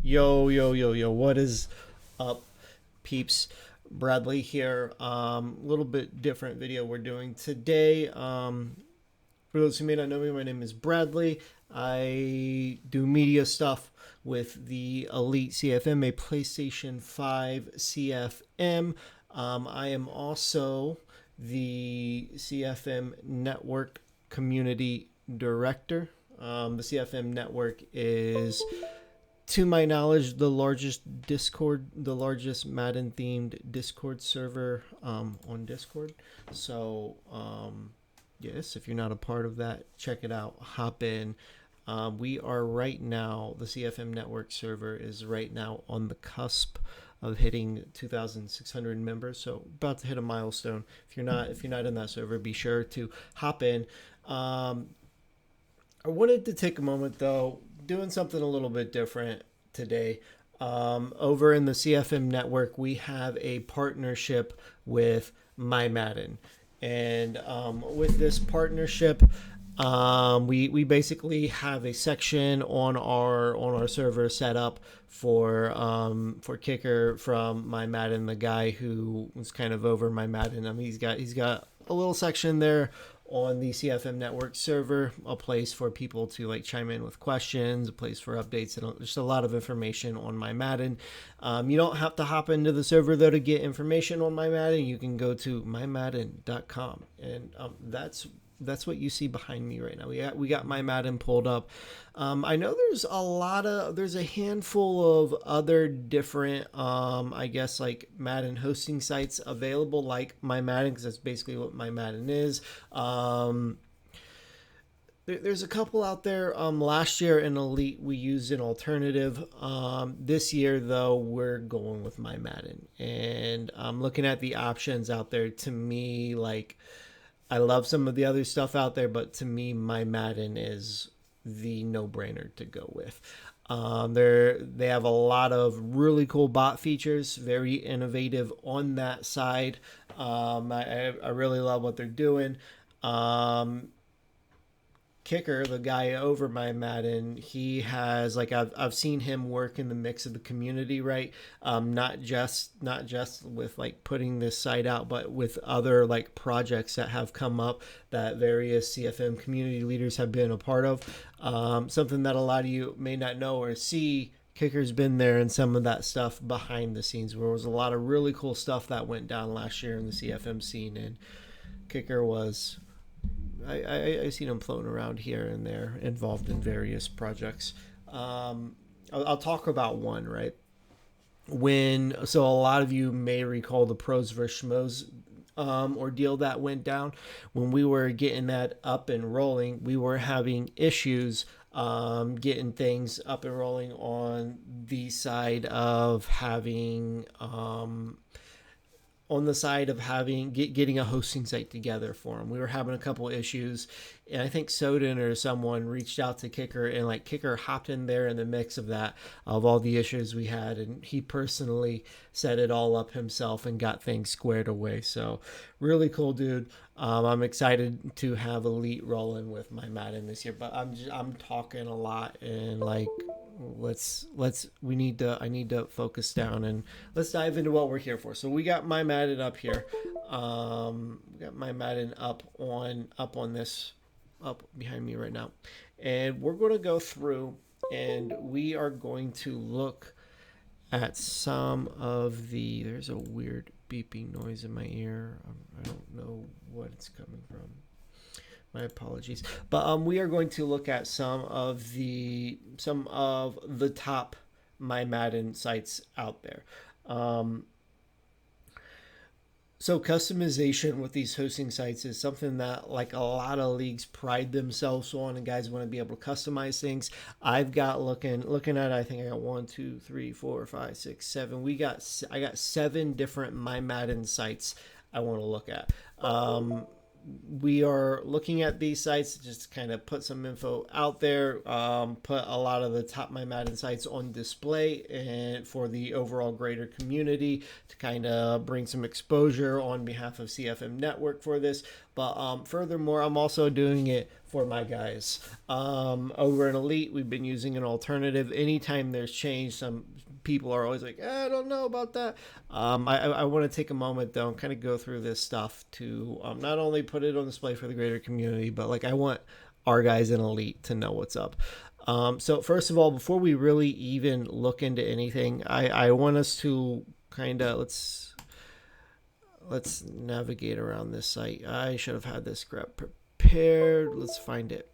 Yo, yo, yo, yo, what is up, peeps? Bradley here. Little bit different video we're doing today. For those who may not know me, my name is Bradley. I do media stuff with the Elite CFM, a PlayStation 5 CFM. I am also the CFM Network Community Director. The CFM Network is, to my knowledge, the largest Madden themed Discord server on Discord. So, yes, if you're not a part of that, check it out. Hop in. We are right now, the CFM Network server is right now on the cusp of hitting 2,600 members. So about to hit a milestone. If you're not in that server, be sure to hop in. I wanted to take a moment though, doing something a little bit different today. Over in the CFM network, we have a partnership with MyMadden, and with this partnership, we basically have a section on our server set up for Kicker from MyMadden, the guy who was kind of over MyMadden. I mean, he's got a little section there on the CFM network server, a place for people to like chime in with questions, a place for updates, and just a lot of information on MyMadden. You don't have to hop into the server though to get information on MyMadden. You can go to mymadden.com, and that's what you see behind me right now. We got MyMadden pulled up. I know there's a handful of other different, I guess like Madden hosting sites available, like MyMadden, because that's basically what MyMadden is. There's a couple out there. Last year in Elite we used an alternative. This year though we're going with MyMadden, and looking at the options out there, to me, like, I love some of the other stuff out there, but to me, MyMadden is the no-brainer to go with. They have a lot of really cool bot features, very innovative on that side. I really love what they're doing. Kicker, the guy over MyMadden, he has, like, I've seen him work in the mix of the community, right? Not just with like putting this site out, but with other like projects that have come up that various CFM community leaders have been a part of. Something that a lot of you may not know or see. Kicker's been there in some of that stuff behind the scenes, where there was a lot of really cool stuff that went down last year in the CFM scene, and Kicker was, I seen him floating around here and there, involved in various projects. I'll talk about one, right? So a lot of you may recall the pros versus schmoes ordeal that went down. When we were getting that up and rolling, we were having issues getting things up and rolling on the side of having getting a hosting site together for them. We were having a couple issues, and I think Soden or someone reached out to Kicker, and like Kicker hopped in there in the mix of that, of all the issues we had, and he personally set it all up himself and got things squared away. So really cool dude. I'm excited to have Elite rolling with MyMadden this year, but I'm talking a lot, and like, I need to focus down, and let's dive into what we're here for. So we got MyMadden up here. We got MyMadden up behind me right now, and we're going to go through, and we are going to look at some of the. There's a weird beeping noise in my ear. I don't know what it's coming from. My apologies, but we are going to look at some of the top MyMadden sites out there. So customization with these hosting sites is something that like a lot of leagues pride themselves on, and guys want to be able to customize things. I've got looking at, I think I got 1, 2, 3, 4, 5, 6, 7. I got 7 different MyMadden sites I want to look at. We are looking at these sites to just kind of put some info out there, put a lot of the top MyMadden sites on display, and for the overall greater community to kind of bring some exposure on behalf of CFM Network for this. But furthermore, I'm also doing it for my guys. Over in Elite, we've been using an alternative. Anytime there's change, some people are always like, I don't know about that. I want to take a moment though and kind of go through this stuff to not only put it on display for the greater community, but like I want our guys in Elite to know what's up. So first of all, before we really even look into anything, I want us to kind of let's navigate around this site. I should have had this grab prepared. Let's find it.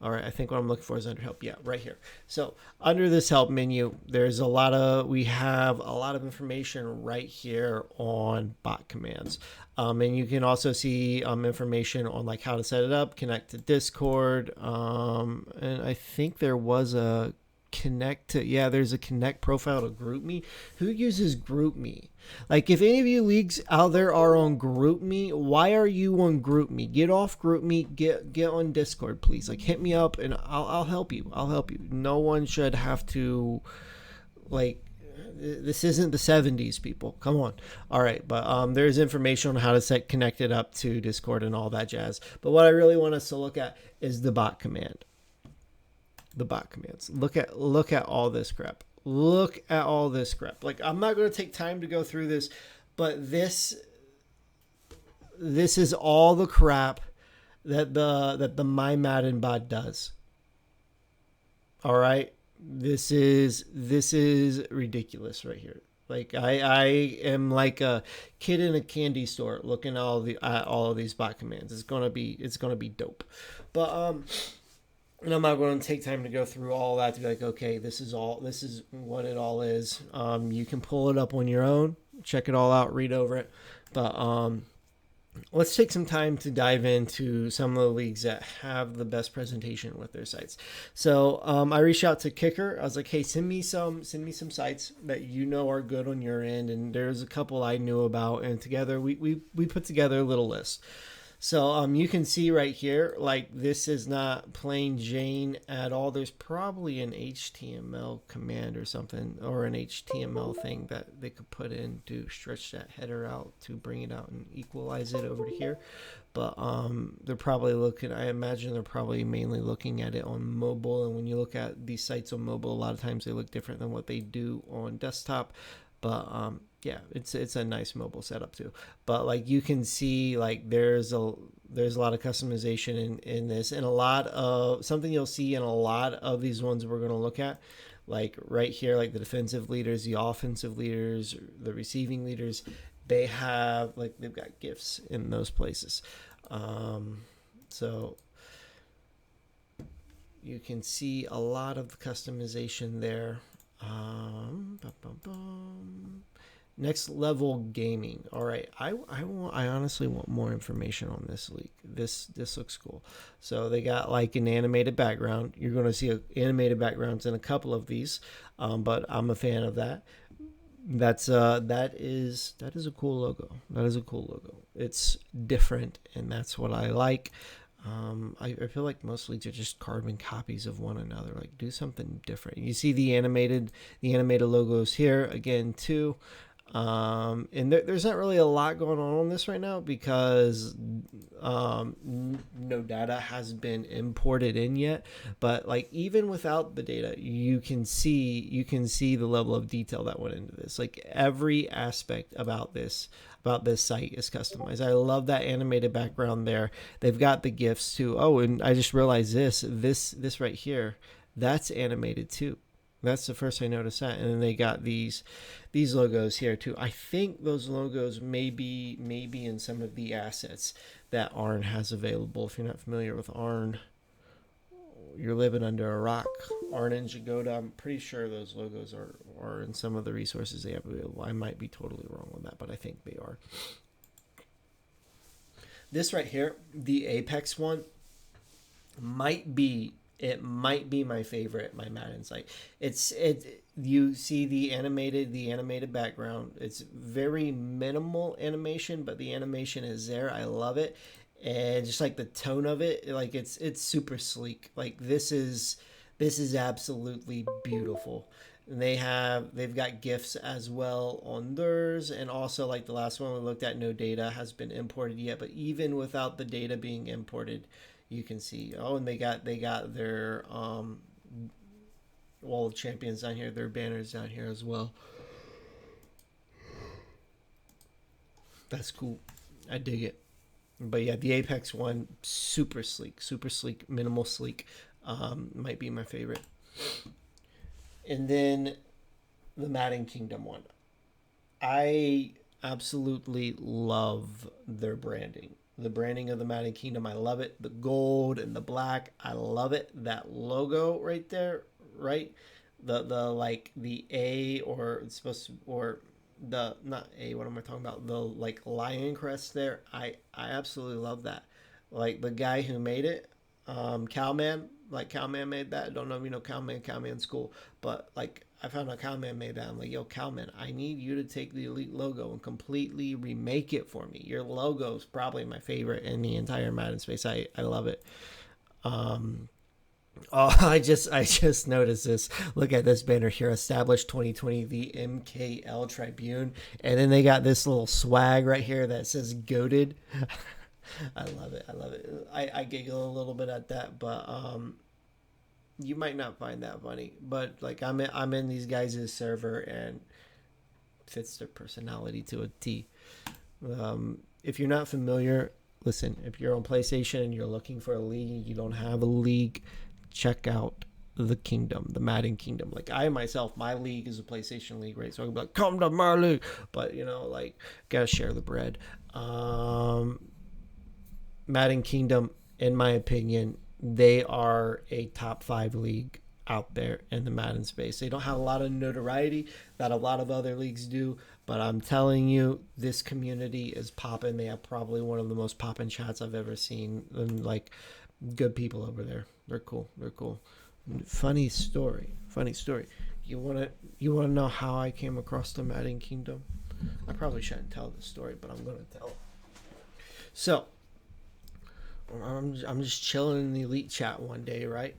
All right, I think what I'm looking for is under help. Yeah, right here. So under this help menu, we have a lot of information right here on bot commands. And you can also see information on like how to set it up, connect to Discord. And I think there was a there's a connect profile to GroupMe. Who uses GroupMe? Like, if any of you leagues out there are on GroupMe, why are you on GroupMe? Get off GroupMe. Get on Discord, please. Like, hit me up and I'll help you. I'll help you. No one should have to, like, this isn't the 70s, people. Come on. All right, but there's information on how to set connected up to Discord and all that jazz. But what I really want us to look at is the bot command. The bot commands. Look at all this crap. Look at all this crap. Like, I'm not going to take time to go through this, but this is all the crap that the MyMadden bot does. All right, this is ridiculous right here. Like, I am like a kid in a candy store looking at all of these bot commands. It's gonna be dope, but and I'm not going to take time to go through all that to be like, okay, this is what it all is. You can pull it up on your own, check it all out, read over it. But let's take some time to dive into some of the leagues that have the best presentation with their sites. So I reached out to Kicker. I was like, hey, send me some sites that you know are good on your end. And there's a couple I knew about, and together we put together a little list. So you can see right here, like, this is not plain Jane at all. There's probably an HTML command or something, or an HTML thing that they could put in to stretch that header out to bring it out and equalize it over to here. But they're probably I imagine they're probably mainly looking at it on mobile. And when you look at these sites on mobile, a lot of times they look different than what they do on desktop. But yeah, it's a nice mobile setup too. But like, you can see, like, there's a lot of customization in this, and a lot of something you'll see in a lot of these ones we're going to look at, like right here, like the defensive leaders, the offensive leaders, the receiving leaders. They've got GIFs in those places. So you can see a lot of the customization there. Next level gaming. All right, I honestly want more information on this league. This looks cool. So they got like an animated background. You're going to see animated backgrounds in a couple of these, but I'm a fan of that. That is a cool logo. That is a cool logo. It's different, and that's what I like. I feel like most leagues are just carbon copies of one another. Like, do something different. You see the animated logos here again too. And there's not really a lot going on this right now because no data has been imported in yet. But like, even without the data, you can see the level of detail that went into this. Like, every aspect about this site is customized. I love that animated background there. They've got the GIFs too. Oh, and I just realized this right here, that's animated too. That's the first I noticed that. And then they got these logos here too. I think those logos may be in some of the assets that Arn has available. If you're not familiar with Arn, you're living under a rock. Arn and Jagoda, I'm pretty sure those logos are in some of the resources they have available. I might be totally wrong on that, but I think they are. This right here, the Apex one, might be my favorite MyMadden site. You see the animated background. It's very minimal animation, but the animation is there. I love it. And just like the tone of it, like, it's super sleek. Like, this is absolutely beautiful. And they've got GIFs as well on theirs, and also like the last one we looked at, no data has been imported yet. But even without the data being imported, you can see. Oh, and they got their wall of champions down here, their banners down here as well. That's cool. I dig it. But yeah, the Apex one, super sleek, minimal sleek. Might be my favorite. And then the Madden Kingdom one. I absolutely love their branding. The branding of the Madden Kingdom, I love it. The gold and the black, I love it. That logo right there, right? The like the A, or it's supposed to, or the not A, what am I talking about? The like lion crest there. I absolutely love that. Like the guy who made it, Cowman, like Cowman made that. I don't know if you know Cowman. Cowman's cool, but like I found out Cowman made that. I'm like, yo, Cowman, I need you to take the Elite logo and completely remake it for me. Your logo is probably my favorite in the entire Madden space. I love it. Um, oh, I just noticed this. Look at this banner here. Established 2020, the MKL Tribune, and then they got this little swag right here that says "goated." I love it. I love it. I giggle a little bit at that, but you might not find that funny. But like I'm in these guys' server and fits their personality to a T. If you're not familiar, listen. If you're on PlayStation and you're looking for a league, you don't have a league, check out the Kingdom, the Madden Kingdom. Like I myself, my league is a PlayStation league, right? So I can be like, come to my league, but like gotta share the bread. Madden Kingdom, in my opinion, they are a top five league out there in the Madden space. They don't have a lot of notoriety that a lot of other leagues do, but I'm telling you, this community is popping. They have probably one of the most popping chats I've ever seen, and like good people over there. They're cool. They're cool. Funny story. Funny story. You wanna know how I came across the Madden Kingdom? I probably shouldn't tell the story, but I'm gonna tell it. So I'm just chilling in the elite chat one day, right?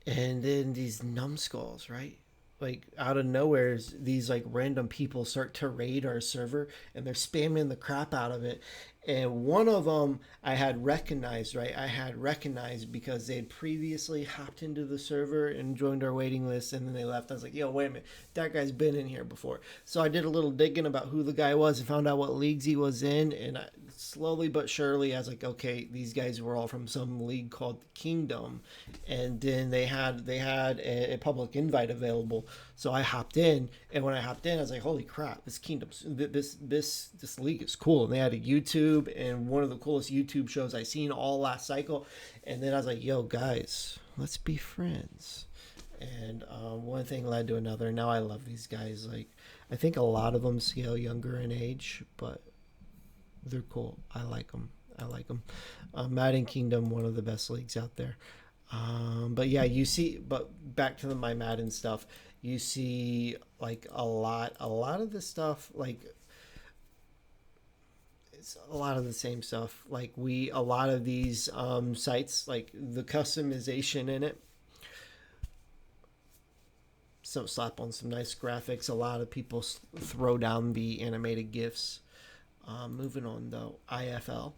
And then these numbskulls, right? Like out of nowhere, these like random people start to raid our server, and they're spamming the crap out of it. And one of them I had recognized, right? I had recognized because they had previously hopped into the server and joined our waiting list, and then they left. I was like, yo, wait a minute, that guy's been in here before. So I did a little digging about who the guy was and found out what leagues he was in. And slowly but surely, I was like, okay, these guys were all from some league called the Kingdom, and then they had a public invite available. So I hopped in, and when I hopped in, I was like, "Holy crap! This Kingdom, this league is cool." And they had a YouTube, and one of the coolest YouTube shows I seen all last cycle. And then I was like, "Yo, guys, let's be friends." And one thing led to another. Now I love these guys. Like, I think a lot of them scale younger in age, but they're cool. I like them. I like them. Madden Kingdom, one of the best leagues out there. But yeah, you see. But back to the My Madden stuff, you see like a lot of the stuff. Like it's a lot of the same stuff. Like a lot of these sites, like the customization in it. So slap on some nice graphics. A lot of people throw down the animated gifs. Moving on though, IFL.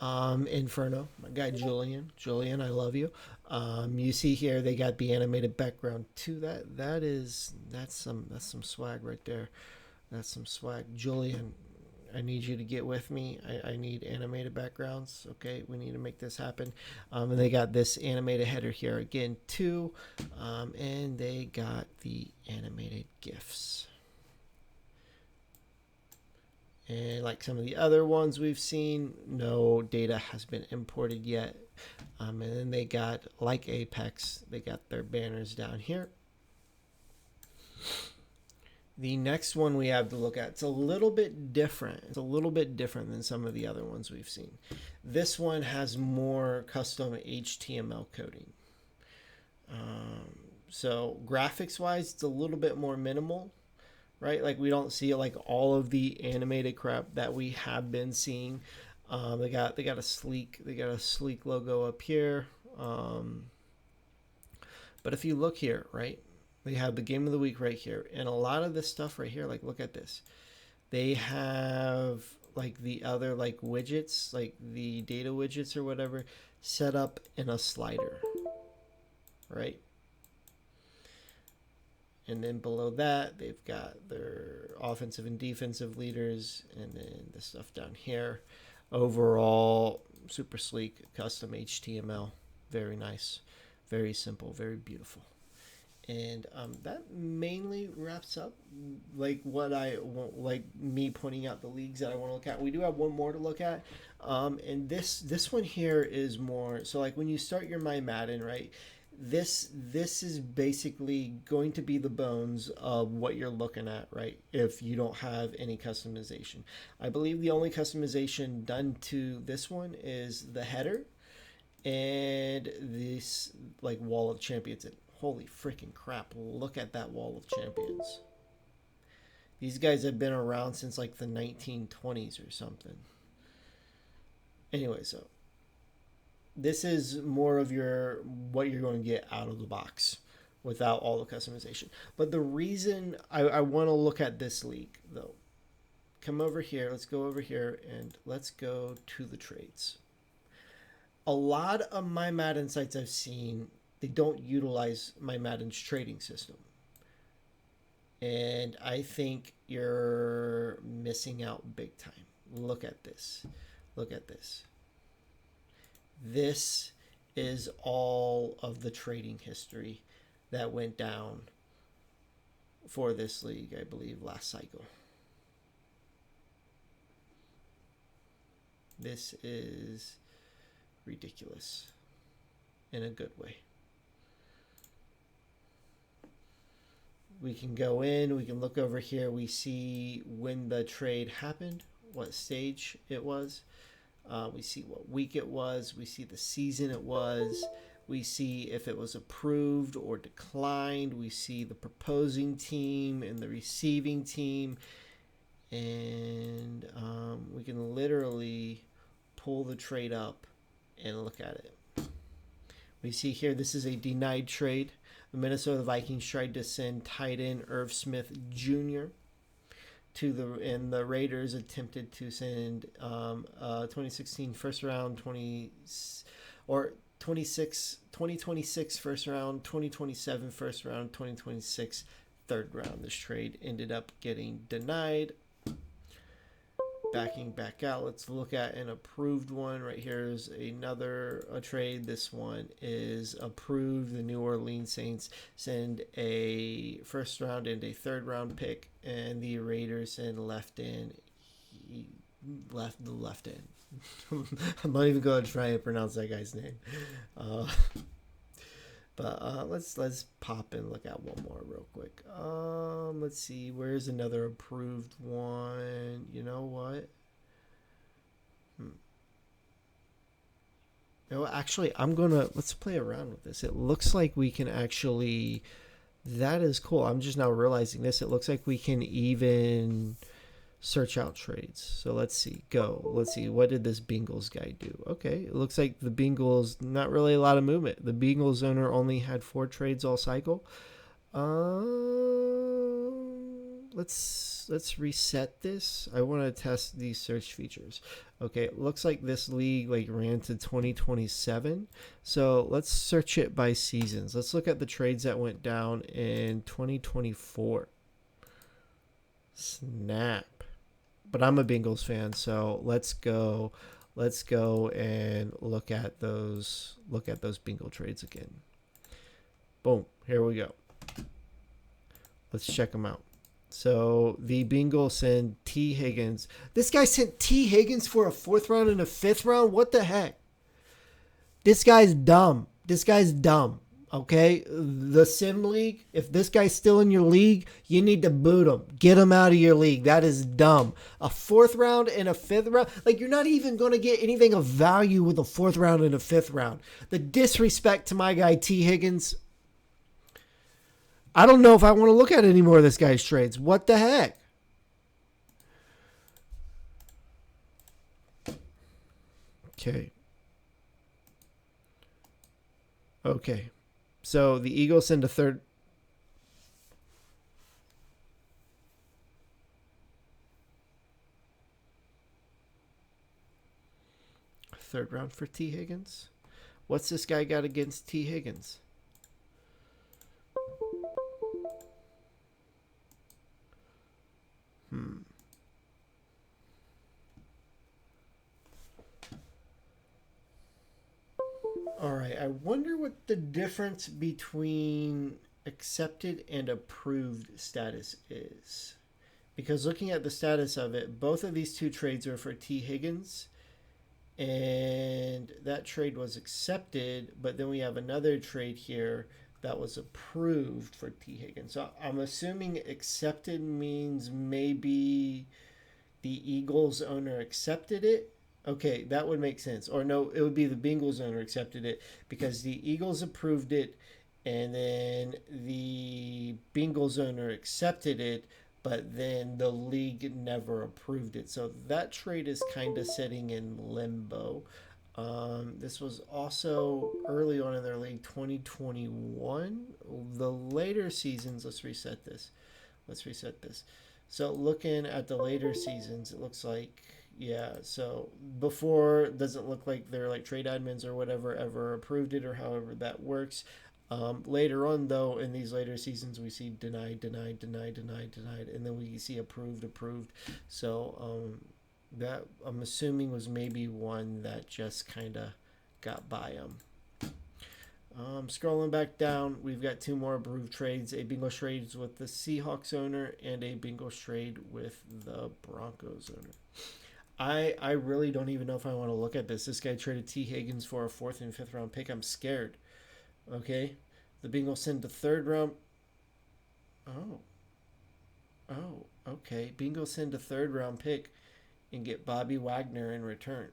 Inferno, my guy Julian. Julian, I love you. You see here they got the animated background too. That's some swag right there. That's some swag. Julian, I need you to get with me. I need animated backgrounds. Okay, we need to make this happen. And they got this animated header here again too. And they got the animated GIFs. And like some of the other ones we've seen, no data has been imported yet. And then they got, like Apex, they got their banners down here. The next one we have to look at, it's a little bit different. It's a little bit different than some of the other ones we've seen. This one has more custom HTML coding. So graphics wise, it's a little bit more minimal, right? Like we don't see like all of the animated crap that we have been seeing. They got a sleek logo up here. But if you look here, right, They have the game of the week right here. And a lot of this stuff right here, like look at this. They have like the other like widgets, like the data widgets or whatever, set up in a slider, right? And then below that, they've got their offensive and defensive leaders, and then the stuff down here. Overall, super sleek, custom HTML. Very nice, very simple, very beautiful. And that mainly wraps up like what I want, like me pointing out the leagues that I want to look at. We do have one more to look at, and this one here is more so like when you start your MyMadden, right? This is basically going to be the bones of what you're looking at, right? If you don't have any customization, I believe the only customization done to this one is the header and this like wall of champions. And holy freaking crap! Look at that wall of champions. These guys have been around since like the 1920s or something. Anyway, so this is more of your what you're going to get out of the box without all the customization. But the reason I want to look at this league though, come over here, let's go over here and let's go to the trades. A lot of MyMadden sites I've seen, they don't utilize MyMadden's trading system. And I think you're missing out big time. Look at this. Look at this. This is all of the trading history that went down for this league, I believe, last cycle. This is ridiculous in a good way. We can go in, we can look over here, we see when the trade happened, what stage it was. We see what week it was. We see the season it was. We see if it was approved or declined. We see the proposing team and the receiving team. And we can literally pull the trade up and look at it. We see here this is a denied trade. The Minnesota Vikings tried to send tight end Irv Smith Jr. and the Raiders attempted to send 2016 first round 2026 first round, 2027 first round, 2026 third round. This trade ended up getting denied. Backing back out, let's look at an approved one. Right here is another trade. This one is approved. The New Orleans Saints send a first round and a third round pick, and the Raiders send the left end. I'm not even going to try and pronounce that guy's name. But let's pop and look at one more real quick. Let's see. Where's another approved one? You know what? No, actually, let's play around with this. It looks like we can actually, that is cool. I'm just now realizing this. It looks like we can even search out trades. So let's see. Let's see. What did this Bengals guy do? Okay. It looks like the Bengals, not really a lot of movement. The Bengals owner only had 4 trades all cycle. Let's reset this. I want to test these search features. Okay. It looks like this league ran to 2027. So let's search it by seasons. Let's look at the trades that went down in 2024. Snap. But I'm a Bengals fan, so let's go and look at those Bengal trades again. Boom, here we go. Let's check them out. So the Bengals send T. Higgins. This guy sent T. Higgins for a 4th round and a 5th round? What the heck? This guy's dumb. Okay, the Sim League, if this guy's still in your league, you need to boot him. Get him out of your league. That is dumb. A 4th round and a 5th round. You're not even going to get anything of value with a 4th round and a 5th round. The disrespect to my guy, T. Higgins. I don't know if I want to look at any more of this guy's trades. What the heck? Okay. So the Eagles send a third. third round for T. Higgins. What's this guy got against T. Higgins? All right. I wonder what the difference between accepted and approved status is. Because looking at the status of it, both of these two trades are for T. Higgins, and that trade was accepted, but then we have another trade here that was approved for T. Higgins. So I'm assuming accepted means maybe the Eagles owner accepted it. Okay, that would make sense. Or no, it would be the Bengals owner accepted it because the Eagles approved it and then the Bengals owner accepted it, but then the league never approved it. So that trade is kind of sitting in limbo. This was also early on in their league, 2021. The later seasons, let's reset this. So looking at the later seasons, it looks like, yeah, so before doesn't look like they're like trade admins or whatever ever approved it or however that works. Later on, though, in these later seasons, we see denied, and then we see approved. So that I'm assuming was maybe one that just kind of got by them. Scrolling back down, we've got two more approved trades: a Bengals trade with the Seahawks owner and a Bengals trade with the Broncos owner. I really don't even know if I want to look at this. This guy traded T. Higgins for a 4th and 5th round pick. I'm scared. Okay, the Bengals send the 3rd round. Okay. Bengals send a 3rd round pick and get Bobby Wagner in return.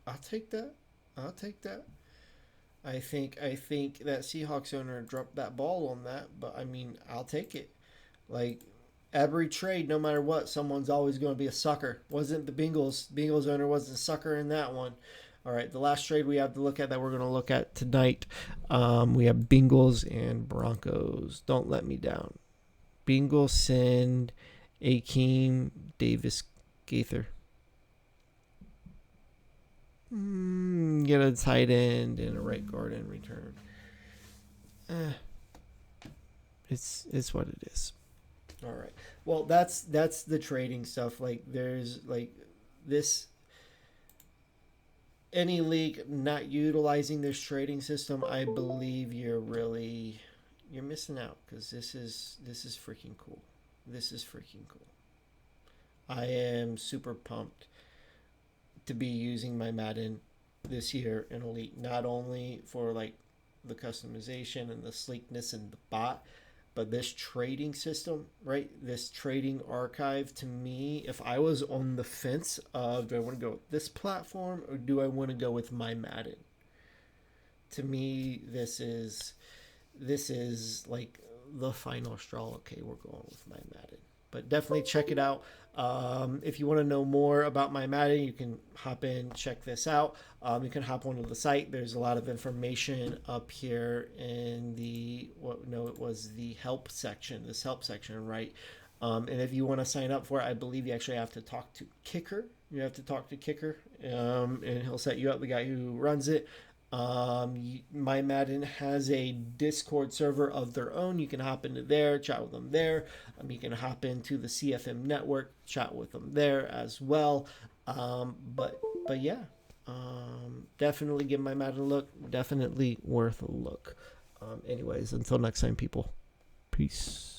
I'll take that. I think that Seahawks owner dropped that ball on that, but I mean, I'll take it. Like every trade, no matter what, someone's always going to be a sucker. Wasn't the Bengals owner was a sucker in that one. All right, the last trade we have to look at that we're going to look at tonight, we have Bengals and Broncos. Don't let me down. Bengals send Akeem Davis Gaither. Get a tight end and a right guard in return. It's what it is. All right. Well, that's the trading stuff. Like there's like this any league not utilizing this trading system, I believe you're missing out because this is freaking cool. I am super pumped to be using my Madden this year in Elite, not only for like the customization and the sleekness and the bot, but this trading system, right? This trading archive, to me, if I was on the fence of do I want to go with this platform or do I want to go with MyMadden? To me, this is like the final straw. Okay, we're going with MyMadden. But definitely check it out. If you want to know more about MyMadden, you can hop in, check this out. You can hop onto the site. There's a lot of information up here in the help section. This help section, right? And if you want to sign up for it, I believe you actually have to talk to Kicker. And he'll set you up. The guy who runs it. MyMadden has a Discord server of their own. You can hop into there, chat with them there. You can hop into the CFM network, chat with them there as well. But yeah, definitely give MyMadden a look. Definitely worth a look. Anyways, until next time, people. Peace.